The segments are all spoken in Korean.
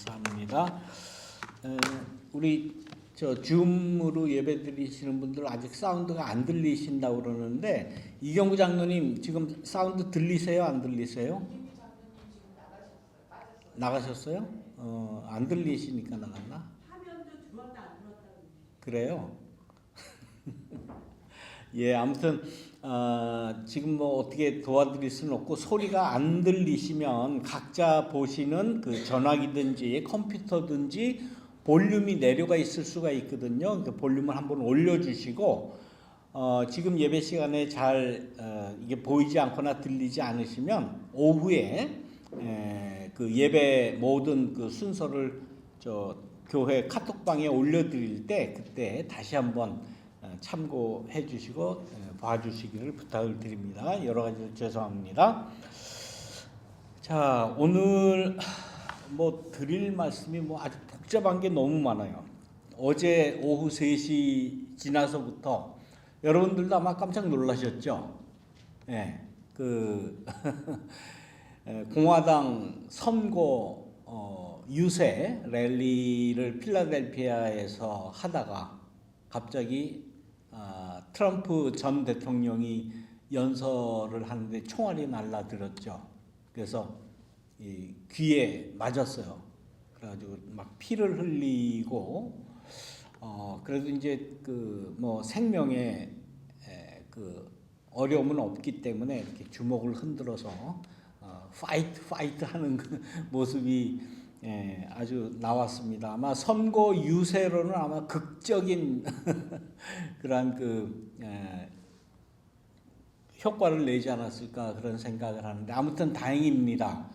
감사합니다. 우리 줌으로 예배 드리시는 분들 아직 사운드가 안 들리신다고 그러는데 이경구 장로님 지금 사운드 들리세요? 안 들리세요? 나가셨어요? 안 들리시니까 나갔나? 화면도 들어왔다 안 들어왔다. 그래요? 예, 아무튼 지금 뭐 어떻게 도와드릴 수는 없고 소리가 안 들리시면 각자 보시는 그 전화기든지 컴퓨터든지 볼륨이 내려가 있을 수가 있거든요. 그 볼륨을 한번 올려주시고 지금 예배 시간에 잘 이게 보이지 않거나 들리지 않으시면 오후에 그 예배 모든 그 순서를 교회 카톡방에 올려드릴 때 그때 다시 한번 참고해 주시고 봐주시기를 부탁을 드립니다. 여러 가지 죄송합니다. 자, 오늘 뭐 드릴 말씀이 뭐 아주 복잡한 게 너무 많아요. 어제 오후 3시 지나서부터 여러분들도 아마 깜짝 놀라셨죠? 예, 그 공화당 선거 유세 랠리를 필라델피아에서 하다가 갑자기 트럼프 전 대통령이 연설을 하는데 총알이 날라들었죠. 그래서 이 귀에 맞았어요. 그래가지고 막 피를 흘리고 그래도 이제 그 뭐 생명에 그 어려움은 없기 때문에 이렇게 주먹을 흔들어서 파이트 하는 그 모습이 아주 나왔습니다. 아마 선거 유세로는 아마 극적인 그러한 그 효과를 내지 않았을까 그런 생각을 하는데 아무튼 다행입니다.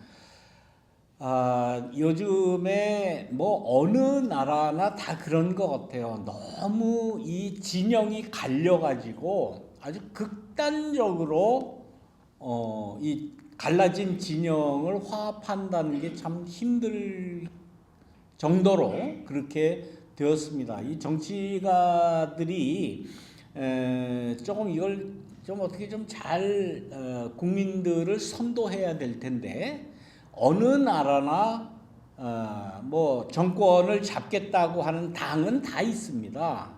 요즘에 뭐 어느 나라나 다 그런 것 같아요. 너무 이 진영이 갈려가지고 아주 극단적으로 이 갈라진 진영을 화합한다는 게 참 힘들 정도로 그렇게 되었습니다. 이 정치가들이 조금 이걸 좀 어떻게 좀 잘 국민들을 선도해야 될 텐데 어느 나라나 뭐 정권을 잡겠다고 하는 당은 다 있습니다.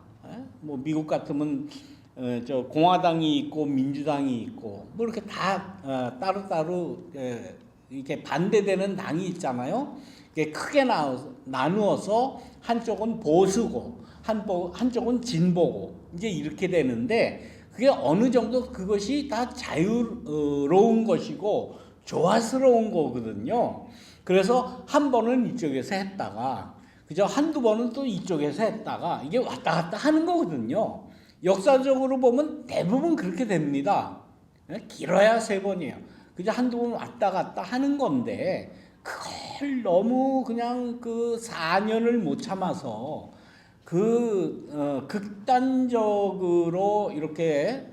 뭐 미국 같으면 저 공화당이 있고 민주당이 있고 뭐 이렇게 다 따로따로 이렇게 반대되는 당이 있잖아요. 이게 크게 나누어서 한쪽은 보수고 한쪽은 진보고 이제 이렇게 되는데 그게 어느 정도 그것이 다 자유로운 것이고 조화스러운 거거든요. 그래서 한 번은 이쪽에서 했다가 그저 한두 번은 또 이쪽에서 했다가 이게 왔다 갔다 하는 거거든요. 역사적으로 보면 대부분 그렇게 됩니다. 길어야 3번이에요. 그저 한두 번 왔다 갔다 하는 건데 그걸 너무 그냥 그 4년을 못 참아서 그 극단적으로 이렇게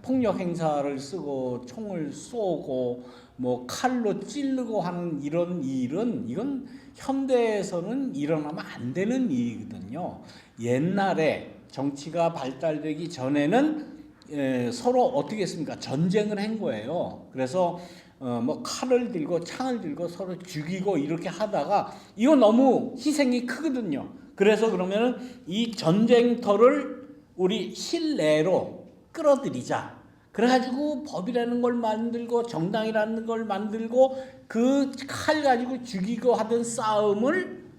폭력 행사를 쓰고 총을 쏘고 뭐 칼로 찌르고 하는 이런 일은 이건 현대에서는 일어나면 안 되는 일이거든요. 옛날에 정치가 발달되기 전에는 서로 어떻게 했습니까? 전쟁을 한 거예요. 그래서 뭐 칼을 들고 창을 들고 서로 죽이고 이렇게 하다가 이거 너무 희생이 크거든요. 그래서 그러면은 이 전쟁터를 우리 실내로 끌어들이자. 그래가지고 법이라는 걸 만들고 정당이라는 걸 만들고 그 칼 가지고 죽이고 하던 싸움을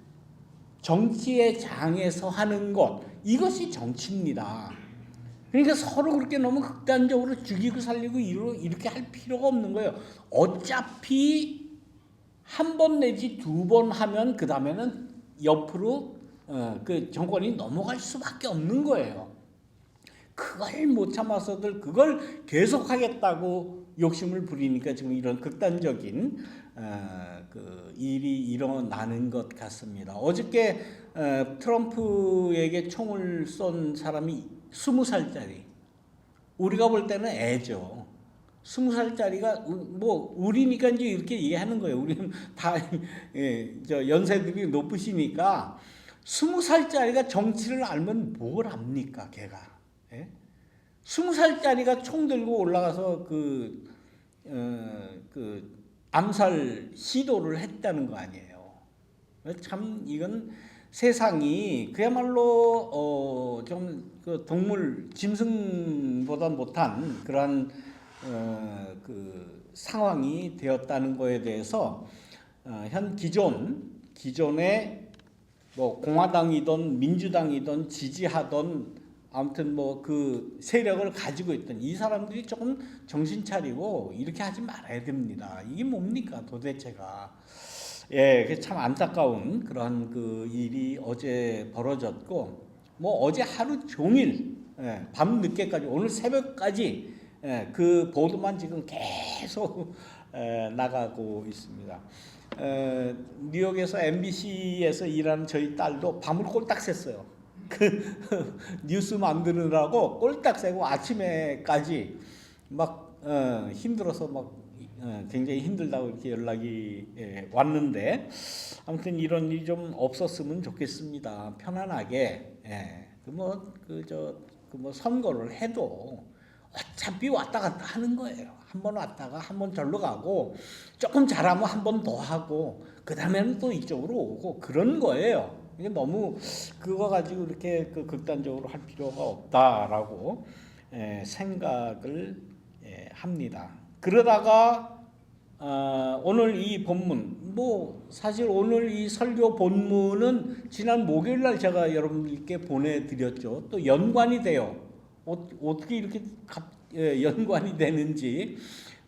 정치의 장에서 하는 것 이것이 정치입니다. 그러니까 서로 그렇게 너무 극단적으로 죽이고 살리고 이렇게 할 필요가 없는 거예요. 어차피 한 번 내지 2번 하면 그 다음에는 옆으로 그 정권이 넘어갈 수밖에 없는 거예요. 그걸 못 참아서들 그걸 계속하겠다고 욕심을 부리니까 지금 이런 극단적인 그 일이 일어나는 것 같습니다. 어저께 트럼프에게 총을 쏜 사람이 20살짜리. 우리가 볼 때는 애죠. 20살짜리가 뭐 우리니까 이제 이렇게 얘기하는 거예요. 우리는 다 저 연세들이 높으시니까 20살짜리가 정치를 알면 뭘 압니까, 걔가? 예? 20살짜리가 총 들고 올라가서 그 암살 시도를 했다는 거 아니에요. 참 이건 세상이 그야말로 좀 그 동물 짐승보다 못한 그러한 그 상황이 되었다는 거에 대해서 현 기존의 뭐 공화당이든 민주당이든 지지하던 아무튼 뭐 그 세력을 가지고 있던 이 사람들이 조금 정신 차리고 이렇게 하지 말아야 됩니다. 이게 뭡니까 도대체가. 예, 참 안타까운 그러한 그 일이 어제 벌어졌고, 뭐 어제 하루 종일, 밤 늦게까지, 오늘 새벽까지, 그 보도만 지금 계속 나가고 있습니다. 뉴욕에서 MBC에서 일하는 저희 딸도 밤을 꼴딱 샜어요. 그 뉴스 만드느라고 꼴딱 새고 아침에까지 막 힘들어서 막 굉장히 힘들다고 이렇게 연락이 왔는데, 아무튼 이런 일이 좀 없었으면 좋겠습니다. 편안하게 뭐 선거를 해도 어차피 왔다 갔다 하는 거예요. 한 번 왔다가 한 번 절로 가고 조금 잘하면 한 번 더 하고 그 다음에는 또 이쪽으로 오고 그런 거예요. 이게 너무 그거 가지고 이렇게 그 극단적으로 할 필요가 없다라고 생각을 합니다. 그러다가 오늘 이 본문, 뭐 사실 오늘 이 설교 본문은 지난 목요일 날 제가 여러분들께 보내드렸죠. 또 연관이 돼요. 어떻게 이렇게 연관이 되는지.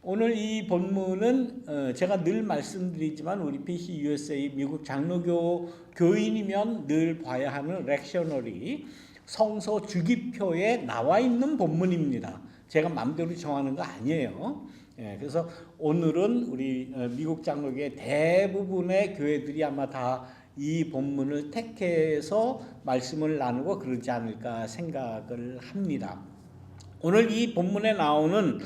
오늘 이 본문은 제가 늘 말씀드리지만 우리 PCUSA 미국 장로교 교인이면 늘 봐야 하는 렉셔너리 성서 주기표에 나와 있는 본문입니다. 제가 마음대로 정하는 거 아니에요. 그래서 오늘은 우리 미국 장로교의 대부분의 교회들이 아마 다 이 본문을 택해서 말씀을 나누고 그러지 않을까 생각을 합니다. 오늘 이 본문에 나오는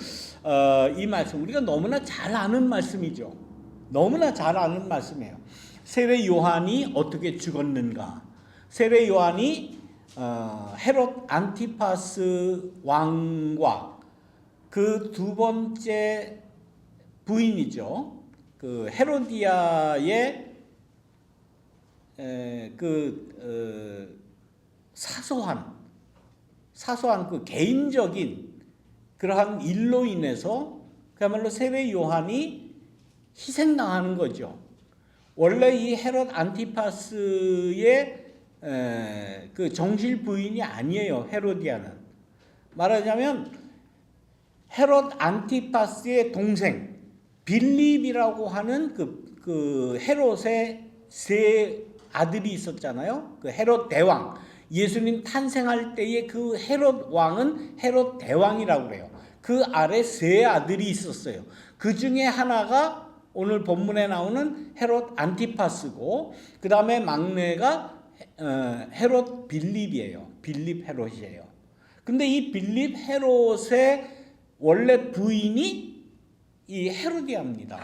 이 말씀, 우리가 너무나 잘 아는 말씀이죠. 너무나 잘 아는 말씀이에요. 세례 요한이 어떻게 죽었는가? 세례 요한이 헤롯 안티파스 왕과 그 두 번째 부인이죠. 그 헤로디아의 사소한 그 개인적인 그러한 일로 인해서 그야말로 세례 요한이 희생당하는 거죠. 원래 이 헤롯 안티파스의 그 정실 부인이 아니에요. 헤로디아는 말하자면 헤롯 안티파스의 동생 빌립이라고 하는 그 헤롯의 세 아들이 있었잖아요. 그 헤롯 대왕. 예수님 탄생할 때의 그 헤롯 왕은 헤롯 대왕이라고 그래요. 그 아래 세 아들이 있었어요. 그 중에 하나가 오늘 본문에 나오는 헤롯 안티파스고, 그 다음에 막내가 헤롯 빌립이에요. 빌립 헤롯이에요. 근데 이 빌립 헤롯의 원래 부인이 이 헤로디아입니다.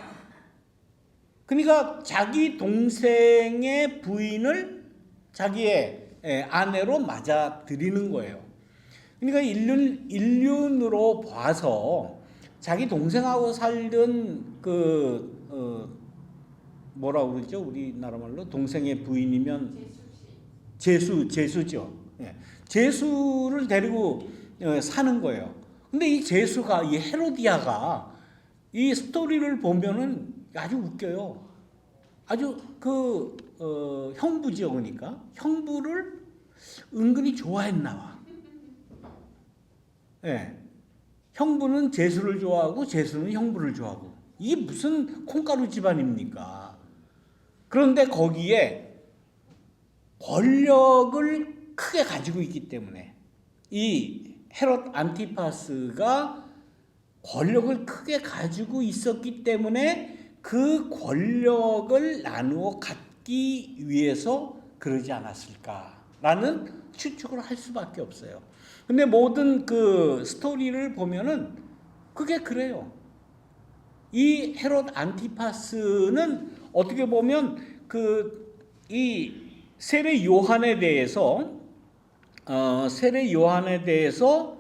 그러니까 자기 동생의 부인을 자기의 아내로 맞아들이는 거예요. 그러니까 인륜으로 봐서 자기 동생하고 살던 뭐라고 그러죠? 우리나라 말로 동생의 부인이면 제수죠. 제수를 데리고 사는 거예요. 근데 이 제수가, 이 헤로디아가 이 스토리를 보면은 아주 웃겨요. 아주 형부죠. 그러니까 형부를 은근히 좋아했나 봐. 형부는 제수를 좋아하고 제수는 형부를 좋아하고, 이게 무슨 콩가루 집안입니까? 그런데 거기에 권력을 크게 가지고 있기 때문에 이 헤롯 안티파스가 권력을 크게 가지고 있었기 때문에 그 권력을 나누어 갖기 위해서 그러지 않았을까라는 추측을 할 수밖에 없어요. 근데 모든 그 스토리를 보면은 그게 그래요. 이 헤롯 안티파스는 어떻게 보면 이 세례 요한에 대해서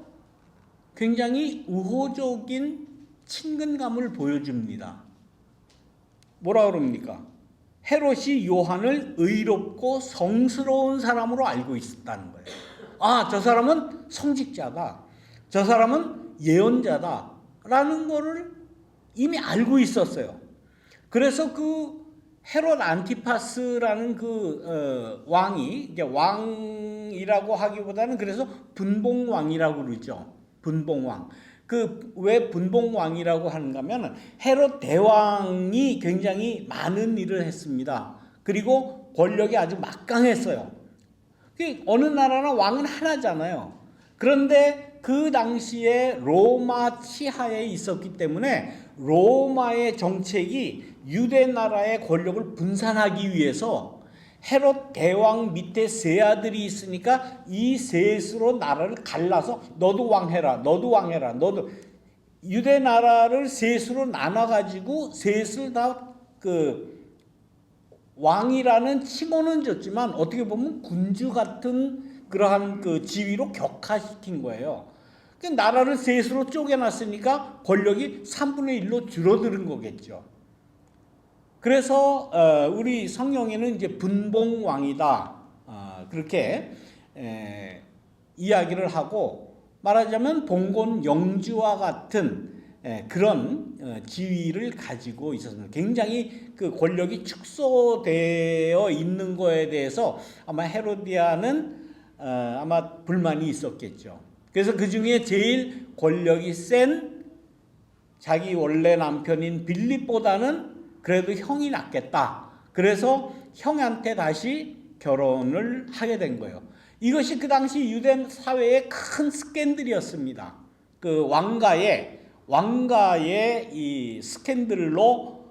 굉장히 우호적인 친근감을 보여줍니다. 뭐라 그럽니까? 헤롯이 요한을 의롭고 성스러운 사람으로 알고 있었다는 거예요. 아, 저 사람은 성직자다. 저 사람은 예언자다라는 거를 이미 알고 있었어요. 그래서 그 헤롯 안티파스라는 그 왕이, 이제 왕이라고 하기보다는 그래서 분봉왕이라고 그러죠. 분봉왕. 그 왜 분봉왕이라고 하는가 하면 헤롯 대왕이 굉장히 많은 일을 했습니다. 그리고 권력이 아주 막강했어요. 어느 나라나 왕은 하나잖아요. 그런데 그 당시에 로마 치하에 있었기 때문에 로마의 정책이 유대 나라의 권력을 분산하기 위해서 헤롯 대왕 밑에 세 아들이 있으니까 이 셋으로 나라를 갈라서 너도 왕해라, 너도 왕해라, 너도 유대 나라를 셋으로 나눠 가지고 셋을 다 그 왕이라는 칭호는 줬지만 어떻게 보면 군주 같은 그러한 그 지위로 격화시킨 거예요. 나라를 셋으로 쪼개놨으니까 권력이 3분의 1로 줄어드는 거겠죠. 그래서 우리 성경에는 이제 분봉왕이다 그렇게 이야기를 하고, 말하자면 봉건 영주와 같은 그런 지위를 가지고 있었습니다. 굉장히 그 권력이 축소되어 있는 거에 대해서 아마 헤로디아는 아마 불만이 있었겠죠. 그래서 그 중에 제일 권력이 센 자기 원래 남편인 빌립보다는 그래도 형이 낫겠다. 그래서 형한테 다시 결혼을 하게 된 거예요. 이것이 그 당시 유대 사회의 큰 스캔들이었습니다. 그 왕가의 이 스캔들로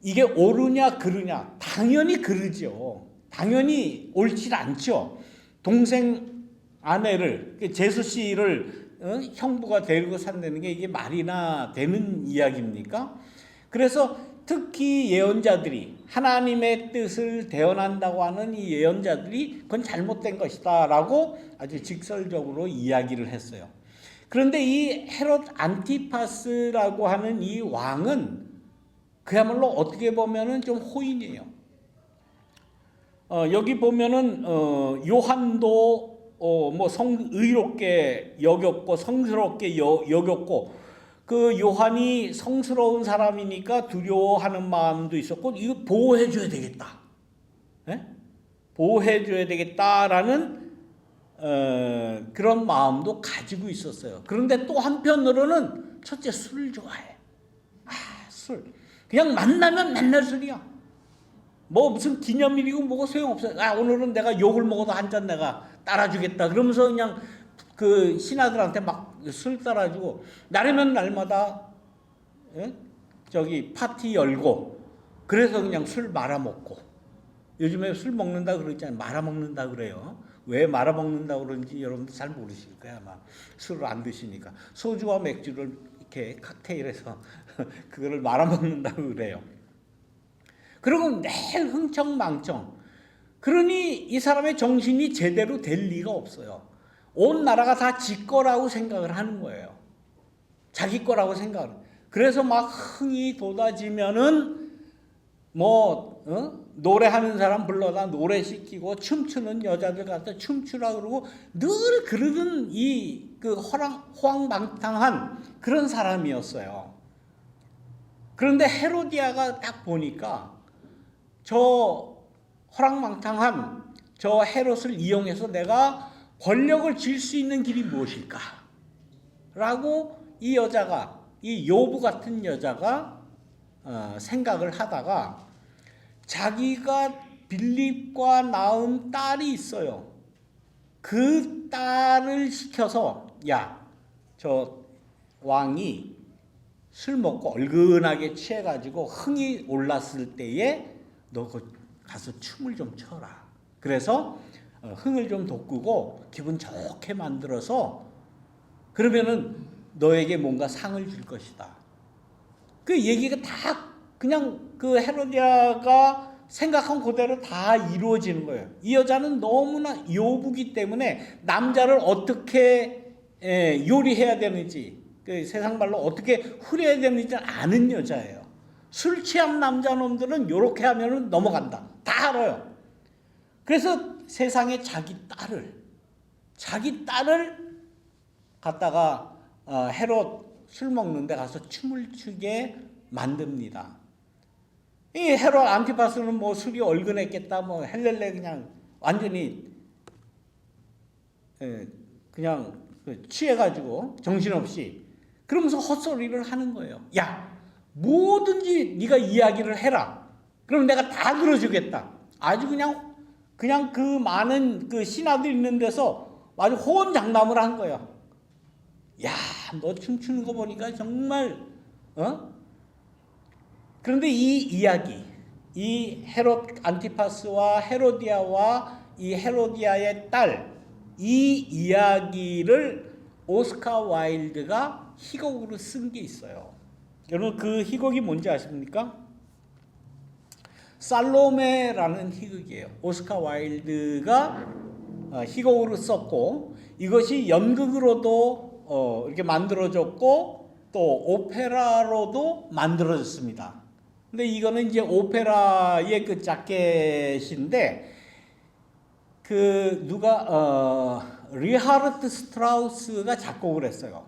이게 옳으냐 그르냐, 당연히 그르죠. 당연히 옳지 않죠. 동생 아내를, 제수 씨를 형부가 데리고 산다는 게 이게 말이나 되는 이야기입니까? 그래서 특히 예언자들이, 하나님의 뜻을 대언한다고 하는 이 예언자들이 그건 잘못된 것이다 라고 아주 직설적으로 이야기를 했어요. 그런데 이 헤롯 안티파스라고 하는 이 왕은 그야말로 어떻게 보면은 좀 호인이에요. 여기 보면은 요한도 뭐 의롭게 여겼고 성스럽게 여겼고, 그 요한이 성스러운 사람이니까 두려워하는 마음도 있었고, 이거 보호해줘야 되겠다, 보호해줘야 되겠다라는 그런 마음도 가지고 있었어요. 그런데 또 한편으로는 첫째 술을 좋아해. 술 그냥 만나면 맨날 술이야. 뭐 무슨 기념일이고 뭐고 소용없어요. 오늘은 내가 욕을 먹어도 한 잔 내가 따라주겠다 그러면서 그냥 그 신하들한테 막 술 따라주고, 날이면 날마다 저기 파티 열고, 그래서 그냥 술 말아먹고. 요즘에 술 먹는다 그러잖아요. 말아먹는다 그래요. 왜 말아먹는다 그런지 여러분들 잘 모르실 거야. 아마 술을 안 드시니까. 소주와 맥주를 이렇게 칵테일해서 그거를 말아먹는다고 그래요. 그리고 매일 흥청망청. 그러니 이 사람의 정신이 제대로 될 리가 없어요. 온 나라가 다 지 거라고 생각을 하는 거예요. 자기 거라고 생각을. 그래서 막 흥이 돋아지면은 뭐 노래하는 사람 불러다 노래시키고, 춤추는 여자들 갖다 춤추라 그러고, 늘 그러던 이 그 호황망탕한 그런 사람이었어요. 그런데 헤로디아가 딱 보니까 저 호랑망탕한 저 헤롯을 이용해서 내가 권력을 쥘 수 있는 길이 무엇일까? 라고 이 여자가, 이 요부 같은 여자가 생각을 하다가, 자기가 빌립과 낳은 딸이 있어요. 그 딸을 시켜서, 야, 저 왕이 술 먹고 얼근하게 취해가지고 흥이 올랐을 때에 너 가서 춤을 좀 춰라. 그래서 흥을 좀 돋구고 기분 좋게 만들어서, 그러면은 너에게 뭔가 상을 줄 것이다. 그 얘기가 다 그냥 그 헤로디아가 생각한 그대로 다 이루어지는 거예요. 이 여자는 너무나 요부기 때문에 남자를 어떻게 요리해야 되는지, 그 세상 말로 어떻게 후려야 되는지 아는 여자예요. 술 취한 남자놈들은 요렇게 하면은 넘어간다. 다 알아요. 그래서 세상에 자기 딸을 갖다가 헤롯 술 먹는데 가서 춤을 추게 만듭니다. 이 헤롯 안티파스는 뭐 술이 얼큰했겠다, 뭐 헬렐레 그냥 완전히 그냥 취해가지고 정신없이 그러면서 헛소리를 하는 거예요. 야, 뭐든지 네가 이야기를 해라. 그럼 내가 다 들어주겠다. 아주 그냥 그 많은 그 신하들 있는 데서 아주 호언장담을 한 거예요. 야, 너 춤추는 거 보니까 정말 그런데 이 이야기, 이 헤롯 안티파스와 헤로디아와 이 헤로디아의 딸, 이 이야기를 오스카 와일드가 희곡으로 쓴 게 있어요. 여러분 그 희곡이 뭔지 아십니까? 살로메라는 희곡이에요. 오스카 와일드가 희곡으로 썼고 이것이 연극으로도 이렇게 만들어졌고 또 오페라로도 만들어졌습니다. 근데 이거는 이제 오페라의 그 자켓인데 그 리하르트 스트라우스가 작곡을 했어요.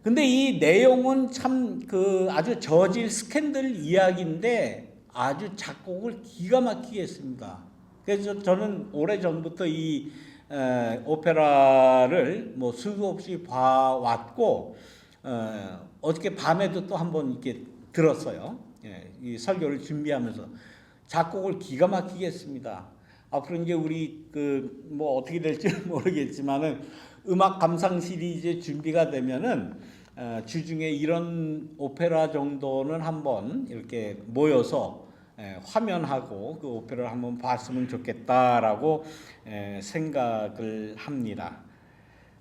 근데 이 내용은 참 그 아주 저질 스캔들 이야기인데 아주 작곡을 기가 막히게 했습니다. 그래서 저는 오래 전부터 이 오페라를 뭐 수도 없이 봐왔고 어저께 밤에도 또 한번 이렇게 들었어요. 이 설교를 준비하면서 작곡을 기가 막히게 했습니다. 앞으로 이제 우리 그 뭐 어떻게 될지 모르겠지만은 음악 감상 시리즈 준비가 되면은 주중에 이런 오페라 정도는 한번 이렇게 모여서 화면하고 그 오페라를 한번 봤으면 좋겠다라고 생각을 합니다.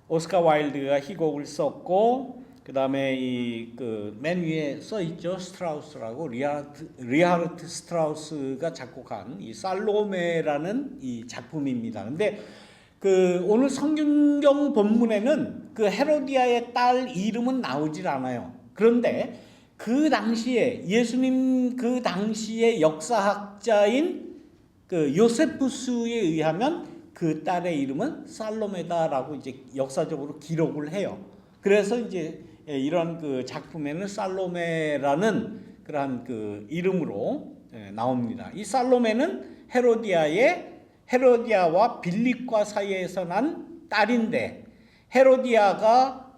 오스카 와일드가 희곡을 썼고 그 다음에 이 그 맨 위에 써 있죠. 스트라우스라고 리하르트 스트라우스가 작곡한 이 살로메라는 이 작품입니다. 근데 그 오늘 성경 본문에는 그 헤로디아의 딸 이름은 나오질 않아요. 그런데 그 당시에 예수님 그 당시의 역사학자인 그 요세푸스에 의하면 그 딸의 이름은 살로메다라고 이제 역사적으로 기록을 해요. 그래서 이제 이런 그 작품에는 살로메라는 그러한 그 이름으로 나옵니다. 이 살로메는 헤로디아와 빌립과 사이에서 난 딸인데 헤로디아가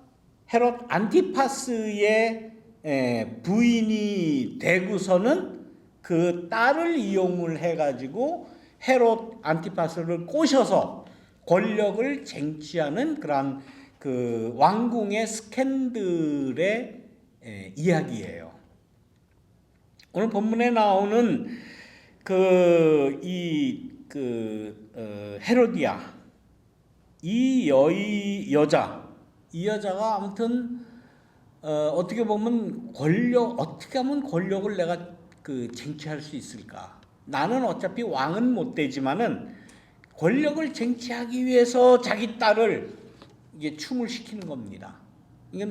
헤롯 안티파스의 부인이 되고서는 그 딸을 이용을 해가지고 헤롯 안티파스를 꼬셔서 권력을 쟁취하는 그러한 그 왕궁의 스캔들의 이야기예요. 오늘 본문에 나오는 헤로디아 이 여자가 아무튼 어떻게 보면 어떻게 하면 권력을 내가 그 쟁취할 수 있을까? 나는 어차피 왕은 못 되지만은 권력을 쟁취하기 위해서 자기 딸을 이게 춤을 시키는 겁니다. 이게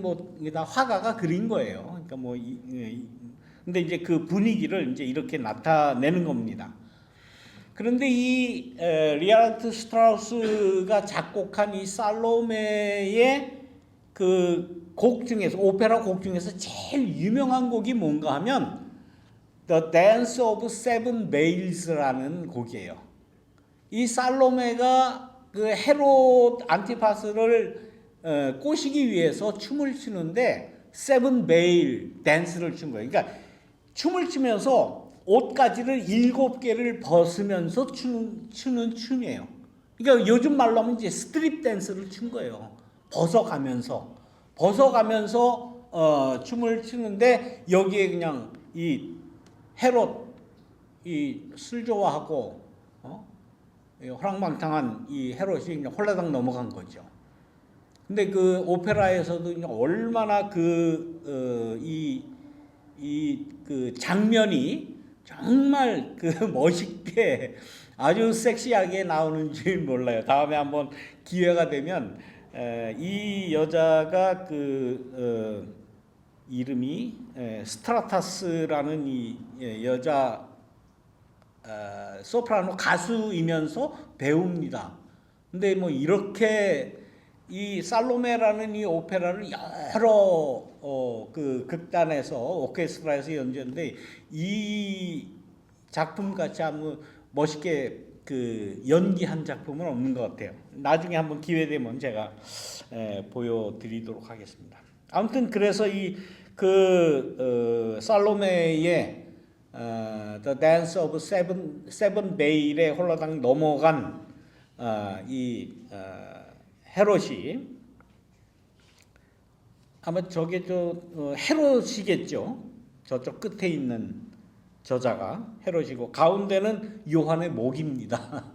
다 화가가 그린 거예요. 그러니까 근데 이제 그 분위기를 이제 이렇게 나타내는 겁니다. 그런데 이 리하르트 스트라우스가 작곡한 이 살로메의 그 곡 중에서 오페라 곡 중에서 제일 유명한 곡이 뭔가 하면 The Dance of Seven Veils라는 곡이에요. 이 살로메가 그 헤롯 안티파스를 꼬시기 위해서 춤을 추는데 세븐 베일 댄스를 춘 거예요. 그러니까 춤을 추면서 옷가지를 7개를 벗으면서 추는 춤이에요. 그러니까 요즘 말로 하면 이제 스트립 댄스를 춘 거예요. 벗어가면서 춤을 추는데 여기에 그냥 이 헤롯 이 술 좋아하고 호랑방탕한 이 헤롯이 그냥 홀라당 넘어간 거죠. 근데 그 오페라에서도 얼마나 그 장면이 정말 그 멋있게 아주 섹시하게 나오는지 몰라요. 다음에 한번 기회가 되면 이 여자가 이름이 스트라타스라는 이 여자 소프라노 가수이면서 배우입니다. 근데 뭐 이렇게 이 살로메라는 이 오페라를 여러 그 극단에서 오케스트라에서 연주했는데 이 작품 같이 아무 멋있게 그 연기한 작품은 없는 것 같아요. 나중에 한번 기회 되면 제가 보여드리도록 하겠습니다. 아무튼 그래서 이 그 살로메의 The Dance of Seven Veil에 홀라당 넘어간 이 헤롯이 아마 저게 헤롯이겠죠. 저쪽 끝에 있는 저자가 헤롯이고 가운데는 요한의 목입니다.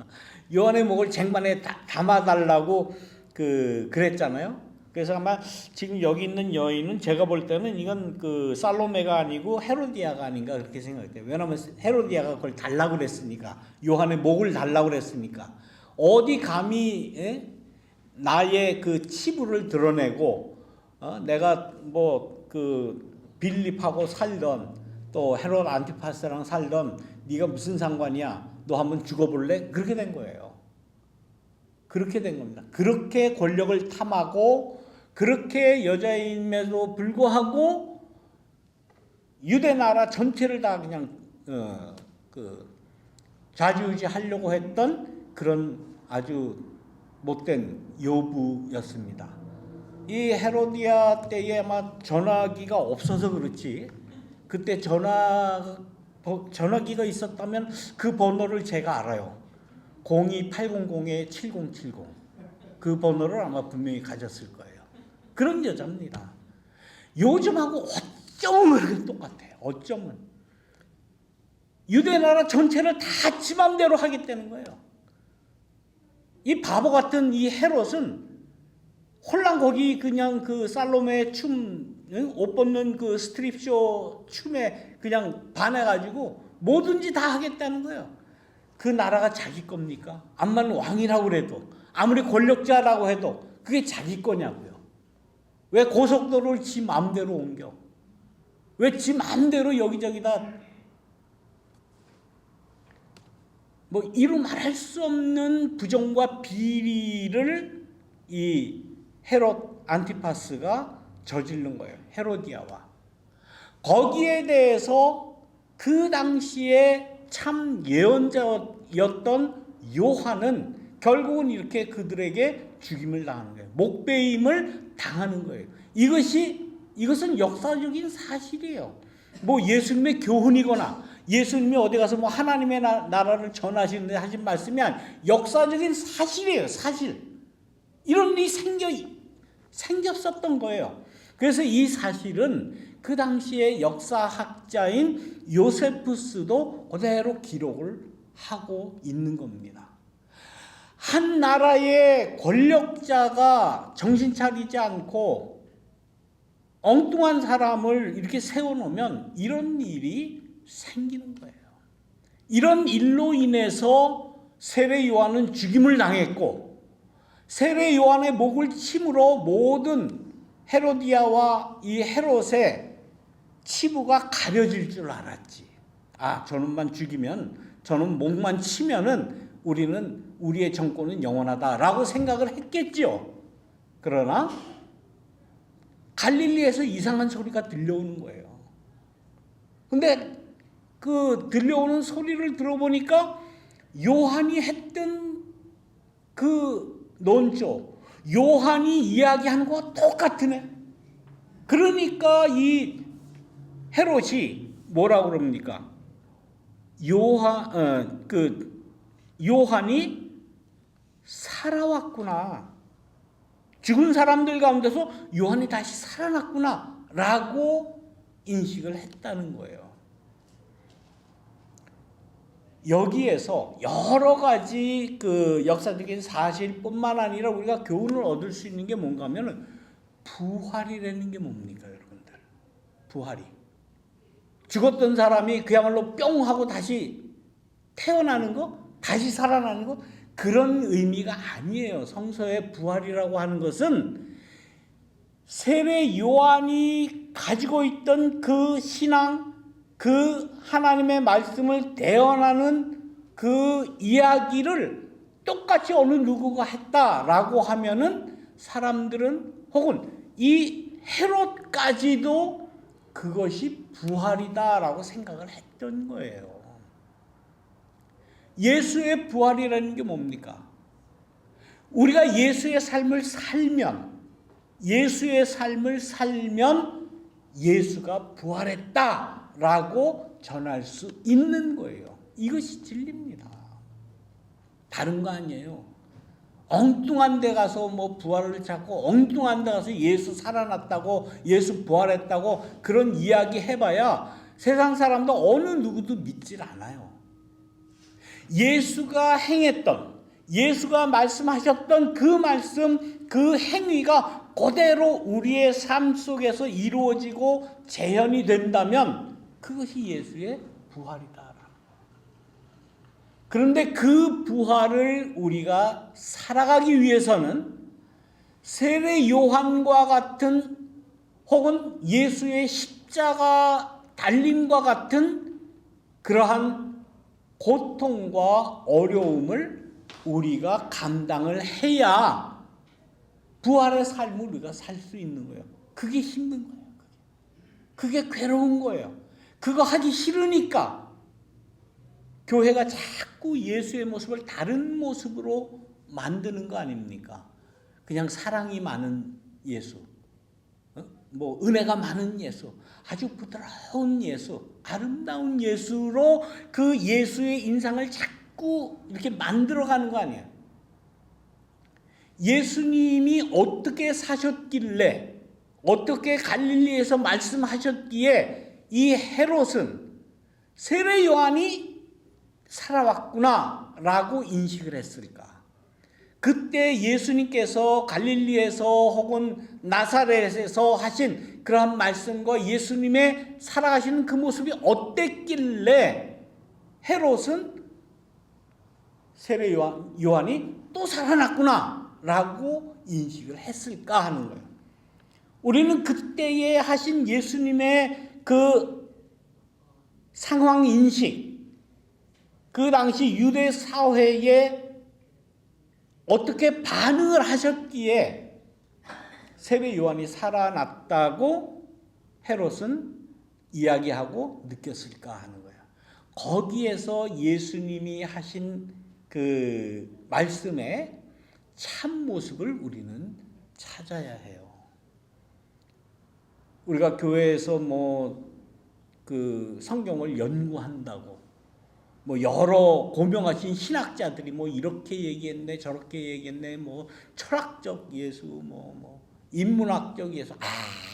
요한의 목을 쟁반에 담아달라고 그랬잖아요. 그래서 아마 지금 여기 있는 여인은 제가 볼 때는 이건 그 살로메가 아니고 헤로디아가 아닌가 그렇게 생각돼요. 왜냐하면 헤로디아가 그걸 달라고 그랬으니까, 요한의 목을 달라고 그랬으니까. 어디 감히 나의 그 치부를 드러내고 내가 뭐 그 빌립하고 살던 또 헤롯 안티파스랑 살던 네가 무슨 상관이야? 너 한번 죽어볼래? 그렇게 된 거예요. 그렇게 된 겁니다. 그렇게 권력을 탐하고 그렇게 여자임에도 불구하고 유대 나라 전체를 다 그냥 좌지우지하려고 했던 그런 아주 못된 여부였습니다. 이 헤로디아 때에 아마 전화기가 없어서 그렇지, 그때 전화기가 있었다면 그 번호를 제가 알아요. 02800-7070 그 번호를 아마 분명히 가졌을 거예요. 그런 여자입니다. 요즘하고 어쩌면 그렇게 똑같아요. 어쩌면 유대 나라 전체를 다 지 맘대로 하겠다는 거예요. 이 바보 같은 이 헤롯은 홀랑 거기 그냥 그 살로메 춤, 옷 벗는 그 스트립쇼 춤에 그냥 반해가지고 뭐든지 다 하겠다는 거예요. 그 나라가 자기 겁니까? 암만 왕이라고 그래도, 아무리 권력자라고 해도 그게 자기 거냐고요. 왜 고속도로를 지 마음대로 옮겨? 왜 지 마음대로 여기저기다 뭐 이루 말할 수 없는 부정과 비리를 이 헤롯 안티파스가 저지른 거예요. 헤로디아와. 거기에 대해서 그 당시에 참 예언자였던 요한은 결국은 이렇게 그들에게 죽임을 당하는 거예요. 목베임을 당하는 거예요. 이것은 역사적인 사실이에요. 뭐 예수님의 교훈이거나 예수님이 어디 가서 뭐 하나님의 나라를 전하시는데 하신 말씀이 아니라 역사적인 사실이에요. 사실. 이런 일이 생겼었던 거예요. 그래서 이 사실은 그 당시에 역사학자인 요세푸스도 그대로 기록을 하고 있는 겁니다. 한 나라의 권력자가 정신 차리지 않고 엉뚱한 사람을 이렇게 세워놓으면 이런 일이 생기는 거예요. 이런 일로 인해서 세례 요한은 죽임을 당했고, 세례 요한의 목을 침으로 모든 헤로디아와 이 헤롯의 치부가 가려질 줄 알았지. 아, 저놈만 죽이면, 저놈 목만 치면은 우리의 정권은 영원하다라고 생각을 했겠죠. 그러나 갈릴리에서 이상한 소리가 들려오는 거예요. 근데 그 들려오는 소리를 들어보니까 요한이 했던 그 논조, 요한이 이야기하는 거와 똑같으네. 그러니까 이 헤롯이 뭐라고 그럽니까? 요한이 살아왔구나. 죽은 사람들 가운데서 요한이 다시 살아났구나 라고 인식을 했다는 거예요. 여기에서 여러 가지 그 역사적인 사실뿐만 아니라 우리가 교훈을 얻을 수 있는 게 뭔가 하면은 부활이라는 게 뭡니까, 여러분들? 부활이. 죽었던 사람이 그야말로 뿅 하고 다시 태어나는 거? 다시 살아나는 거? 그런 의미가 아니에요. 성서의 부활이라고 하는 것은 세례 요한이 가지고 있던 그 신앙, 그 하나님의 말씀을 대언하는 그 이야기를 똑같이 어느 누구가 했다라고 하면은 사람들은 혹은 이 헤롯까지도 그것이 부활이다라고 생각을 했던 거예요. 예수의 부활이라는 게 뭡니까? 우리가 예수의 삶을 살면 예수가 부활했다라고 전할 수 있는 거예요. 이것이 진리입니다. 다른 거 아니에요. 엉뚱한 데 가서 뭐 부활을 찾고 엉뚱한 데 가서 예수 살아났다고 예수 부활했다고 그런 이야기 해봐야 세상 사람도 어느 누구도 믿질 않아요. 예수가 행했던, 예수가 말씀하셨던 그 말씀, 그 행위가 그대로 우리의 삶 속에서 이루어지고 재현이 된다면 그것이 예수의 부활이다. 그런데 그 부활을 우리가 살아가기 위해서는 세례 요한과 같은 혹은 예수의 십자가 달림과 같은 그러한 고통과 어려움을 우리가 감당을 해야 부활의 삶을 우리가 살 수 있는 거예요. 그게 힘든 거예요. 그게 괴로운 거예요. 그거 하기 싫으니까 교회가 자꾸 예수의 모습을 다른 모습으로 만드는 거 아닙니까? 그냥 사랑이 많은 예수, 뭐 은혜가 많은 예수, 아주 부드러운 예수, 아름다운 예수로 그 예수의 인상을 자꾸 이렇게 만들어가는 거 아니에요. 예수님이 어떻게 사셨길래, 어떻게 갈릴리에서 말씀하셨기에 이 헤롯은 세례 요한이 살아왔구나 라고 인식을 했을까? 그때 예수님께서 갈릴리에서 혹은 나사렛에서 하신 그러한 말씀과 예수님의 살아가시는 그 모습이 어땠길래 헤롯은 세례 요한이 또 살아났구나 라고 인식을 했을까 하는 거예요. 우리는 그때에 하신 예수님의 그 상황 인식, 그 당시 유대 사회에 어떻게 반응을 하셨기에 세례 요한이 살아났다고 헤롯은 이야기하고 느꼈을까 하는 거예요. 거기에서 예수님이 하신 그 말씀의 참 모습을 우리는 찾아야 해요. 우리가 교회에서 그 성경을 연구한다고 여러 고명하신 신학자들이 이렇게 얘기했네 저렇게 얘기했네 철학적 예수 인문학적 예수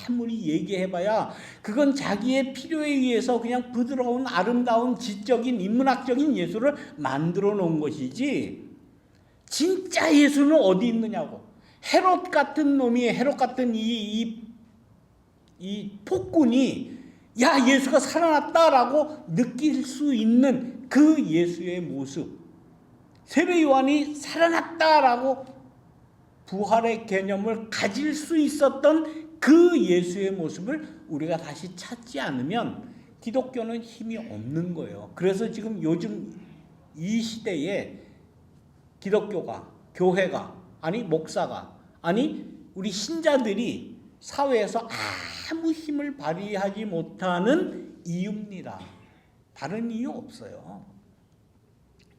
아무리 얘기해봐야 그건 자기의 필요에 의해서 그냥 부드러운 아름다운 지적인 인문학적인 예수를 만들어 놓은 것이지 진짜 예수는 어디 있느냐고. 헤롯 같은 놈이 헤롯 같은 이 폭군이 야 예수가 살아났다라고 느낄 수 있는 그 예수의 모습, 세례 요한이 살아났다라고 부활의 개념을 가질 수 있었던 그 예수의 모습을 우리가 다시 찾지 않으면 기독교는 힘이 없는 거예요. 그래서 지금 요즘 이 시대에 기독교가, 교회가, 아니 목사가, 아니 우리 신자들이 사회에서 아무 힘을 발휘하지 못하는 이유입니다. 다른 이유 없어요.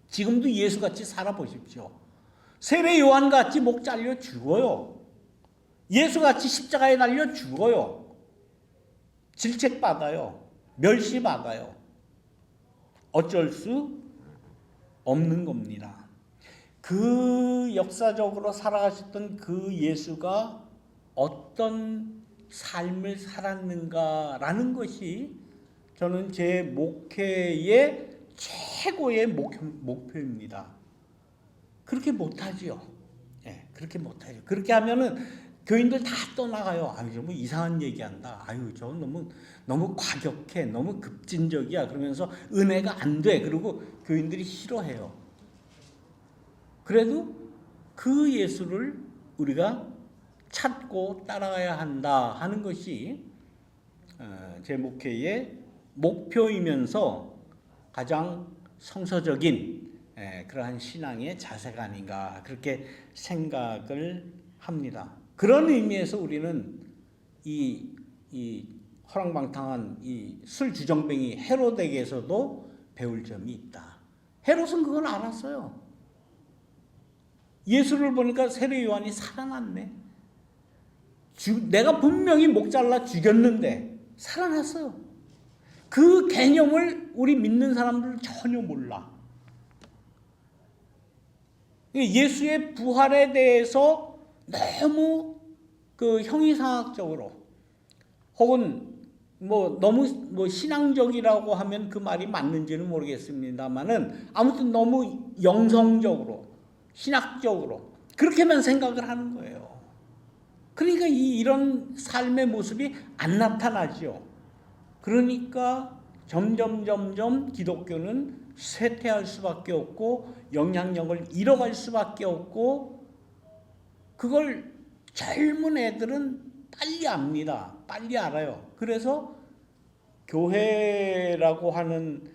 지금도 예수같이 살아보십시오. 세례 요한같이 목 잘려 죽어요. 예수같이 십자가에 달려 죽어요. 질책받아요. 멸시받아요. 어쩔 수 없는 겁니다. 그 역사적으로 살아가셨던 그 예수가 어떤 삶을 살았는가라는 것이 저는 제 목회의 최고의 목표입니다. 그렇게 못하지요. 예, 그렇게 못하죠. 그렇게 하면은 교인들 다 떠나가요. 아유, 저 이상한 얘기한다. 아유, 저 너무 과격해. 너무 급진적이야. 그러면서 은혜가 안 돼. 그리고 교인들이 싫어해요. 그래도 그 예수를 우리가 찾고 따라가야 한다 하는 것이 제 목회의 목표이면서 가장 성서적인 그러한 신앙의 자세가 아닌가 그렇게 생각을 합니다. 그런 의미에서 우리는 이 허랑방탕한 이 술 주정뱅이 헤롯에게서도 배울 점이 있다. 헤롯은 그걸 알았어요. 예수를 보니까 세례 요한이 살아났네. 내가 분명히 목 잘라 죽였는데 살아났어요. 그 개념을 우리 믿는 사람들은 전혀 몰라. 예수의 부활에 대해서 너무 그 형이상학적으로 혹은 너무 신앙적이라고 하면 그 말이 맞는지는 모르겠습니다만은 아무튼 너무 영성적으로 신학적으로 그렇게만 생각을 하는 거예요. 그러니까 이런 삶의 모습이 안 나타나죠. 그러니까 점점 기독교는 쇠퇴할 수밖에 없고 영향력을 잃어갈 수밖에 없고 그걸 젊은 애들은 빨리 압니다. 빨리 알아요. 그래서 교회라고 하는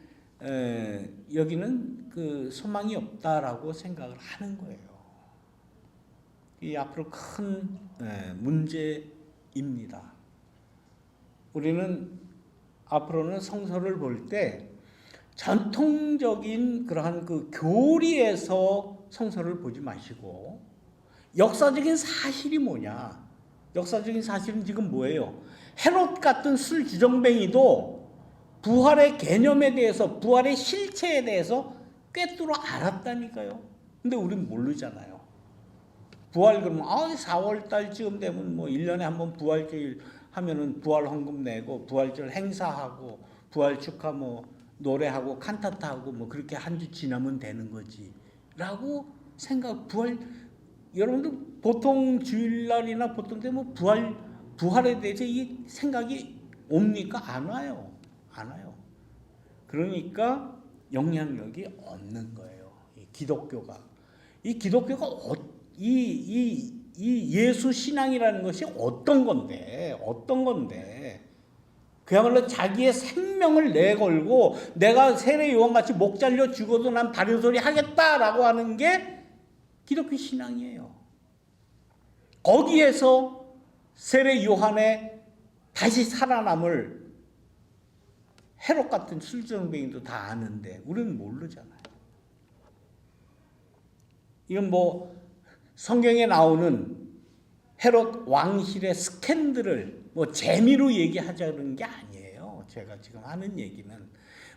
여기는 그 소망이 없다라고 생각을 하는 거예요. 이 앞으로 큰 문제입니다. 우리는 앞으로는 성서를 볼 때 전통적인 그러한 그 교리에서 성서를 보지 마시고 역사적인 사실이 뭐냐? 역사적인 사실은 지금 뭐예요? 헤롯 같은 술 주정뱅이도 부활의 개념에 대해서 부활의 실체에 대해서 꿰뚫어 알았다니까요. 근데 우린 모르잖아요. 부활 그러면 4월 달쯤 되면 1년에 한 번 부활절 하면은 부활 헌금 내고 부활절 행사하고 부활 축하 노래하고 칸타타하고 그렇게 한 주 지나면 되는 거지라고 생각. 여러분들 보통 주일날이나 보통 때 부활에 대해서 이 생각이 옵니까? 안 와요. 그러니까 영향력이 없는 거예요. 이 기독교가 이 예수 신앙이라는 것이 어떤 건데 그야말로 자기의 생명을 내걸고 내가 세례 요한같이 목 잘려 죽어도 난 바른 소리 하겠다라고 하는 게 기독교 신앙이에요. 거기에서 세례 요한의 다시 살아남을 헤롯 같은 술주정뱅이도 다 아는데 우리는 모르잖아요. 이건 성경에 나오는 헤롯 왕실의 스캔들을 재미로 얘기하자는 게 아니에요. 제가 지금 하는 얘기는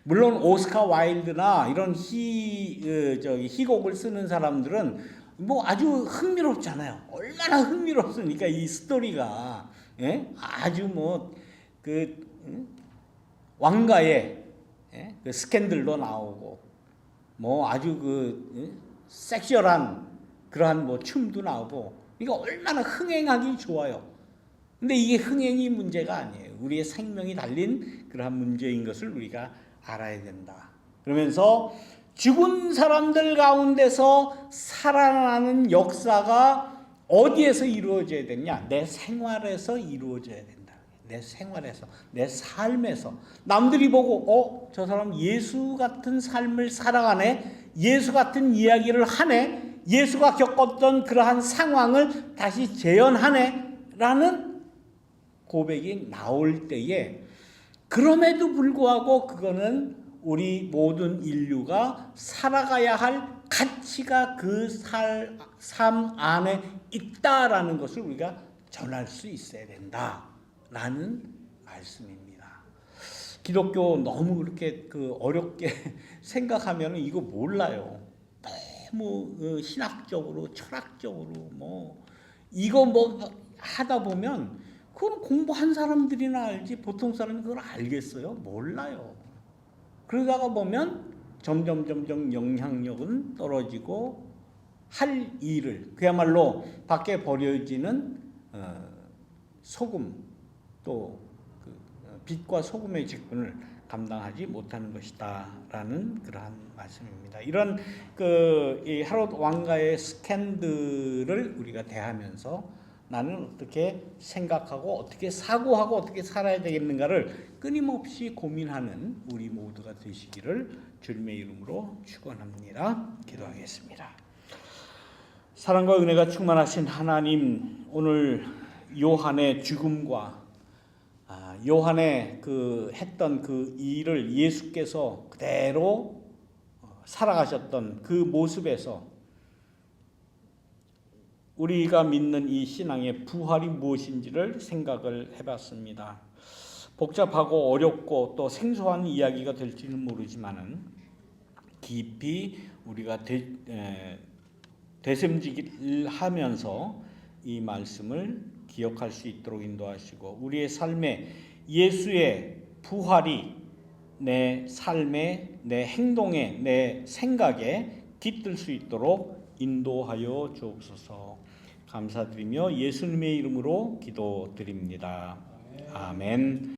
물론 오스카 와일드나 이런 희곡을 쓰는 사람들은 아주 흥미롭잖아요. 얼마나 흥미롭습니까? 이 스토리가 아주 왕가의 그 스캔들도 나오고 아주 섹시얼한 그러한 춤도 나오고 이거 얼마나 흥행하기 좋아요. 근데 이게 흥행이 문제가 아니에요. 우리의 생명이 달린 그러한 문제인 것을 우리가 알아야 된다. 그러면서 죽은 사람들 가운데서 살아나는 역사가 어디에서 이루어져야 되냐? 내 생활에서 이루어져야 된다. 내 생활에서, 내 삶에서. 남들이 보고 저 사람 예수 같은 삶을 살아가네. 예수 같은 이야기를 하네. 예수가 겪었던 그러한 상황을 다시 재현하네 라는 고백이 나올 때에 그럼에도 불구하고 그거는 우리 모든 인류가 살아가야 할 가치가 그 삶 안에 있다라는 것을 우리가 전할 수 있어야 된다라는 말씀입니다. 기독교 너무 그렇게 어렵게 생각하면 이거 몰라요. 너무 신학적으로 철학적으로 이거 하다 보면 그건 공부한 사람들이나 알지 보통 사람이 그걸 알겠어요? 몰라요. 그러다가 보면 점점 영향력은 떨어지고 할 일을 그야말로 밖에 버려지는 소금 또 빛과 소금의 직분을 감당하지 못하는 것이다라는 그러한 말씀입니다. 이런 이 헤롯 왕가의 스캔들을 우리가 대하면서 나는 어떻게 생각하고 어떻게 사고하고 어떻게 살아야 되겠는가를 끊임없이 고민하는 우리 모두가 되시기를 주님의 이름으로 축원합니다. 기도하겠습니다. 사랑과 은혜가 충만하신 하나님, 오늘 요한의 죽음과 요한의 그 했던 그 일을 예수께서 그대로 살아가셨던 그 모습에서 우리가 믿는 이 신앙의 부활이 무엇인지를 생각을 해봤습니다. 복잡하고 어렵고 또 생소한 이야기가 될지는 모르지만은 깊이 우리가 되새김질하면서 이 말씀을 기억할 수 있도록 인도하시고 우리의 삶에 예수의 부활이 내 삶에, 내 행동에, 내 생각에 깃들 수 있도록 인도하여 주옵소서. 감사드리며 예수님의 이름으로 기도드립니다. 아멘.